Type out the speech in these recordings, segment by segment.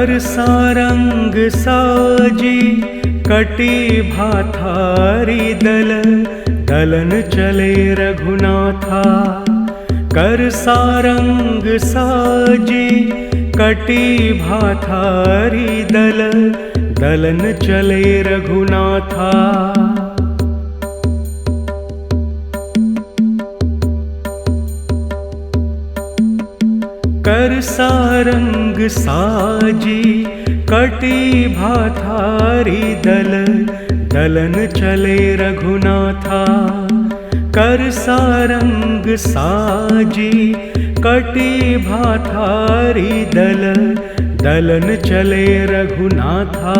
कर सारंग साजी कटी भाथारी दल, दलन चले रघुनाथा। कर सारंग साजी कटी भाथारी दल, दलन चले रघुनाथा। कर सारंग साजी कटी भाथारी दल, दलन चले रघुनाथा। कर सारंग साजी कटी भाथारी दल, दलन चले रघुनाथा।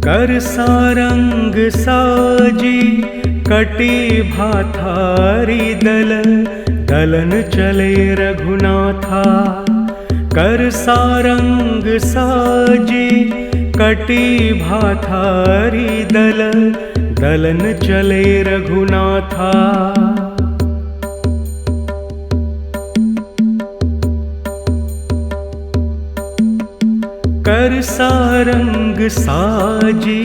कर सारंग साजी कटी भाथारी दल, दलन चले रघुनाथा। कर सारंग साजी कटी भाथारी दल, दलन चले रघुनाथा। कर सारंग साजी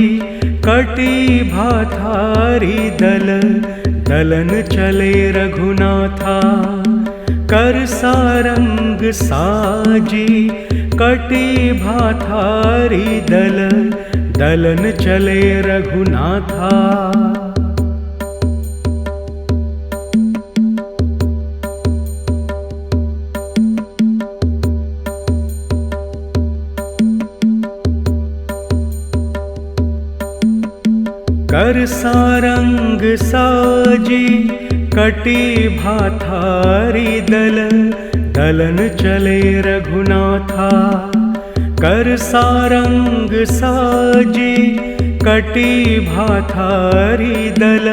कटी भाथारी दल, दलन चले रघुनाथा। कर सारंग साजी कटी भाथारी दल, दलन चले रघुनाथा। कर सारंग साजी कटी भाथारी दल, दलन चले रघुनाथा। कर सारंग साजी कटी भाथारी दल,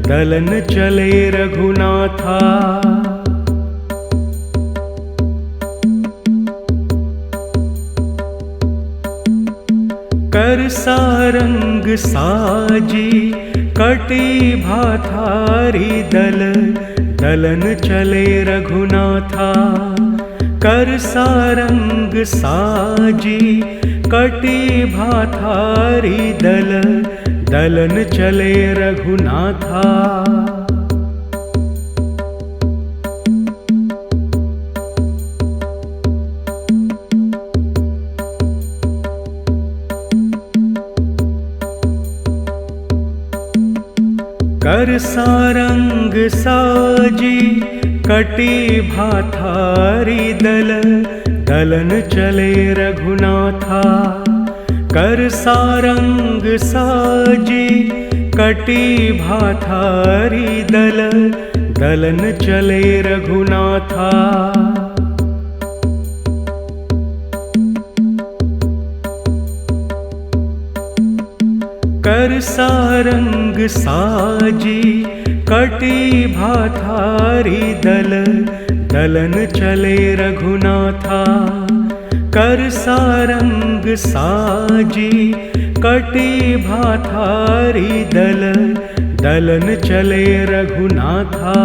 दलन चले रघुनाथा। कर सारंग साजी कटी भाथारी दल, दलन चले रघुनाथा। कर सारंग साजी कटी भाथारी दल, दलन चले रघुनाथा। कर सारंग साजी कटी भाथारी दल, दलन चले रघुनाथा। कर सारंग साजी कटी भाथारी दल, दलन चले रघुनाथा। कर सारंग साजी कटी भाथारी दल, दलन चले रघुनाथा। कर सारंग साजी कटी भाथारी दल, दलन चले रघुनाथा।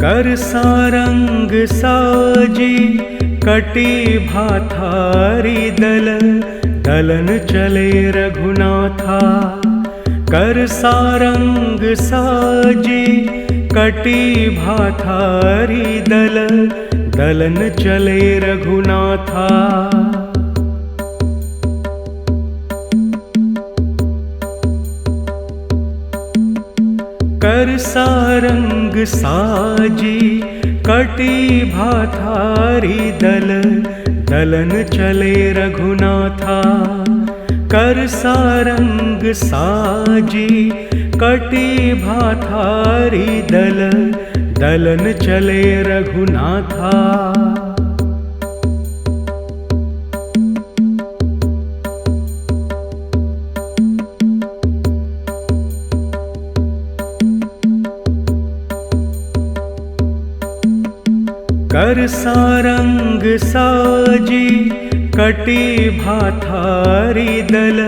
कर सारंग साजी कटी भाथारी दल, दलन चले रघुनाथा। कर सारंग साजी कटी भाथारी दल, दलन चले रघुनाथा। कर सारंग साजी कटी भाथारी दल, दलन चले रघुनाथा। कर सारंग साजी कटी भाथारी दल, दलन चले रघुनाथा। कर सारंग साजी कटी भाथारी दल,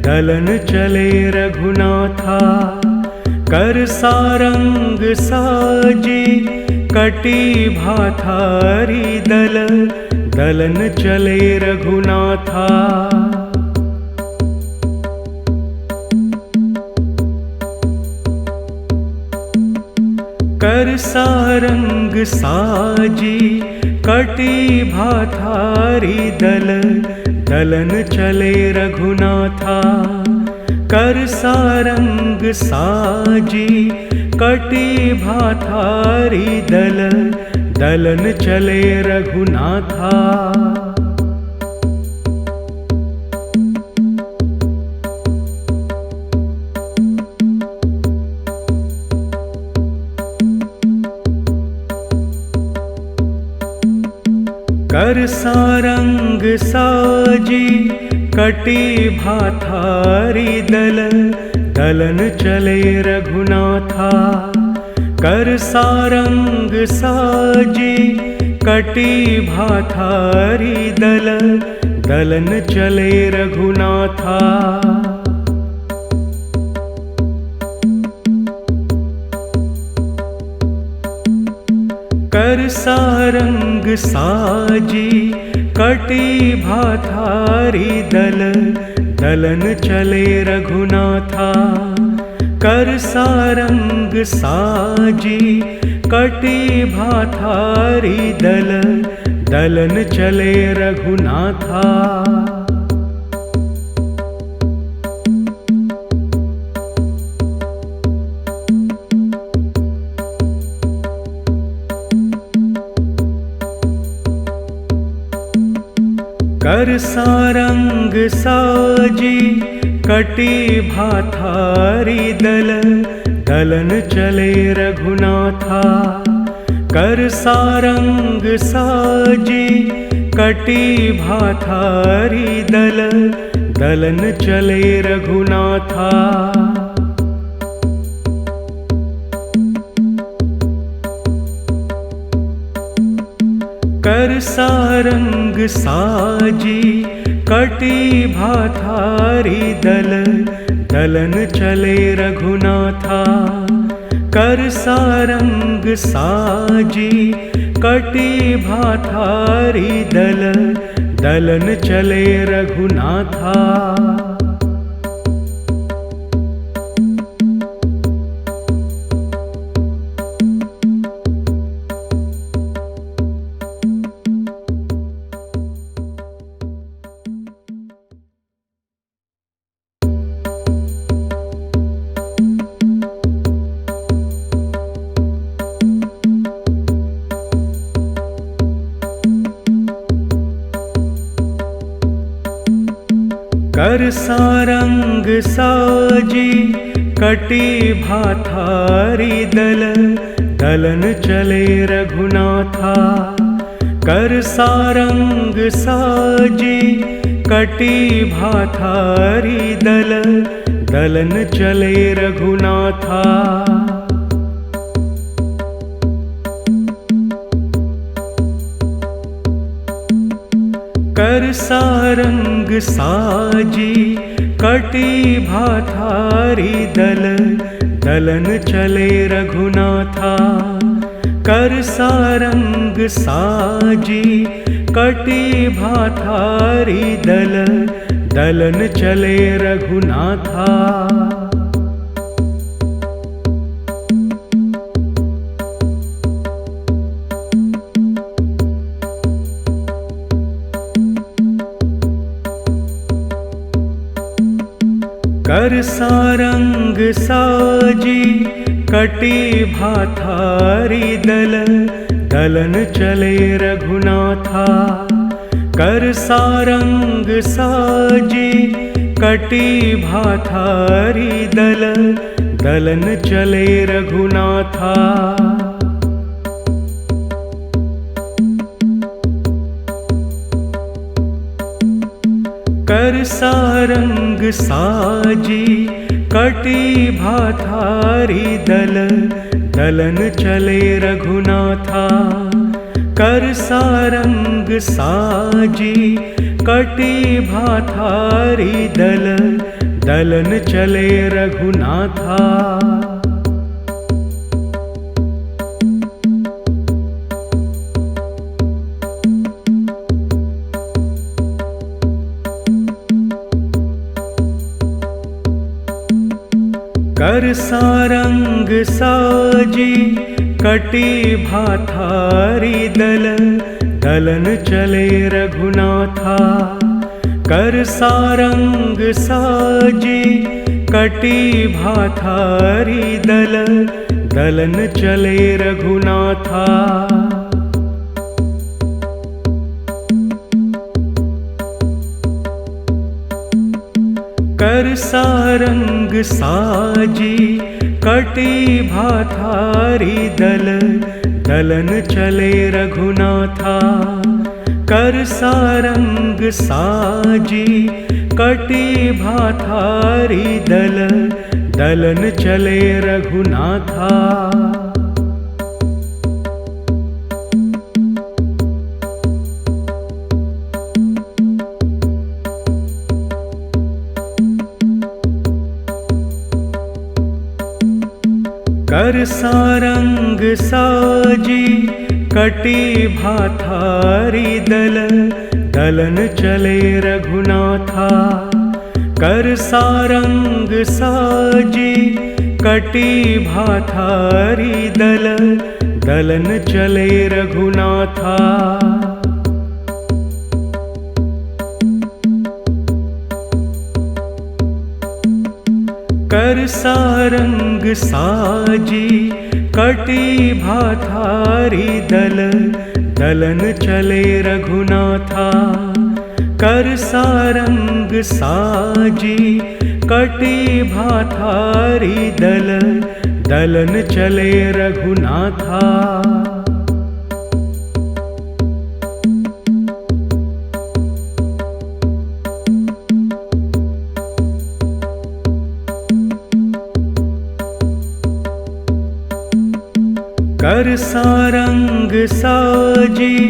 दलन चले रघुनाथा। कर सारंग साजी कटी भाथारी दल, दलन चले रघुनाथा। कर सारंग साजी कटी भाथारी दल, दलन चले रघुनाथा। कर सारंग साजी कटी भाथारी दल, दलन चले रघुनाथा। कर सारंग साजी कटी भाथारी दल, दलन चले रघुनाथा। कर सारंग साजी कटी भाथारी दल, दलन चले रघुनाथा। कर सारंग साजी कटी भाथारी दल, दलन चले रघुनाथा। कर सारंग साजी कटी भाथारी दल, दलन चले रघुनाथा। कर सारंग साजी कटी भाथारी दल, दलन चले रघुनाथा। कर सारंग साजी कटी भाथारी दल, दलन चले रघुनाथा। कर सारंग साजी कटी भाथारी दल, दलन चले रघुनाथा। कर सारंग साजी कटी भाथारी दल, दलन चले रघुनाथा। कर सारंग साजी कटी भाथारी दल, दलन चले रघुनाथा। कर सारंग साजी कटी भाथारी दल, दलन चले रघुनाथा। कर सारंग साजी कटी भाथारी दल, दलन चले रघुनाथा। कर सारंग साजी कटी भाथारी दल, दलन चले रघुनाथा। कर सारंग साजी कटी भाथारी दल, दलन चले रघुनाथा। कर सारंग साजी कटी भाथारी दल, दलन चले रघुनाथा। कर सारंग साजी कटी भाथारी दल, दलन चले रघुनाथा। कर सारंग साजी कटी भाथारी दल, दलन चले रघुनाथा। कर सारंग साजी कटी भाथारी दल, दलन चले रघुनाथा। कर सारंग साजी कटी भाथारी दल, दलन चले रघुनाथा। कर सारंग साजी कटी भाथारी दल, दलन चले रघुनाथा। कर सारंग साजी कटी भाथारी दल, दलन चले रघुनाथा। कर सारंग साजी कटी भाथारी दल, दलन चले रघुनाथा। कर सारंग साजी कटी भाथारी दल, दलन चले रघुनाथा। कर सारंग साजी कटी भाथारी दल, दलन चले रघुनाथा। कर सारंग साजी कटी भाथारी दल, दलन चले रघुनाथा। कर सारंग साजी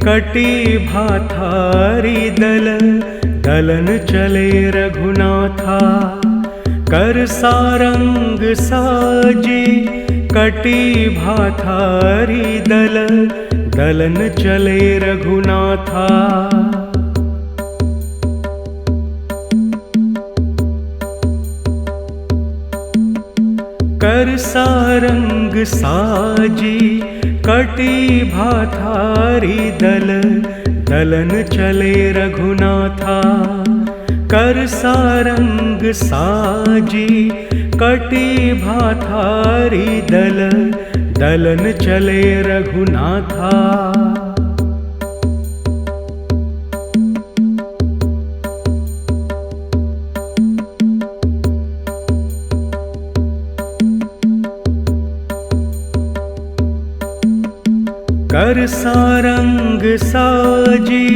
कटी भाथारी दल, दलन चले रघुनाथा। कर सारंग साजी कटी भाथारी दल, दलन चले रघुनाथा। कर सारंग साजी कटी भाथारी दल, दलन चले रघुनाथा। कर सारंग साजी कटी भाथारी दल, दलन चले रघुनाथा। कर सारंग साजी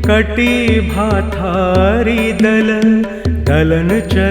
कटी भाथारी दल, दलन चले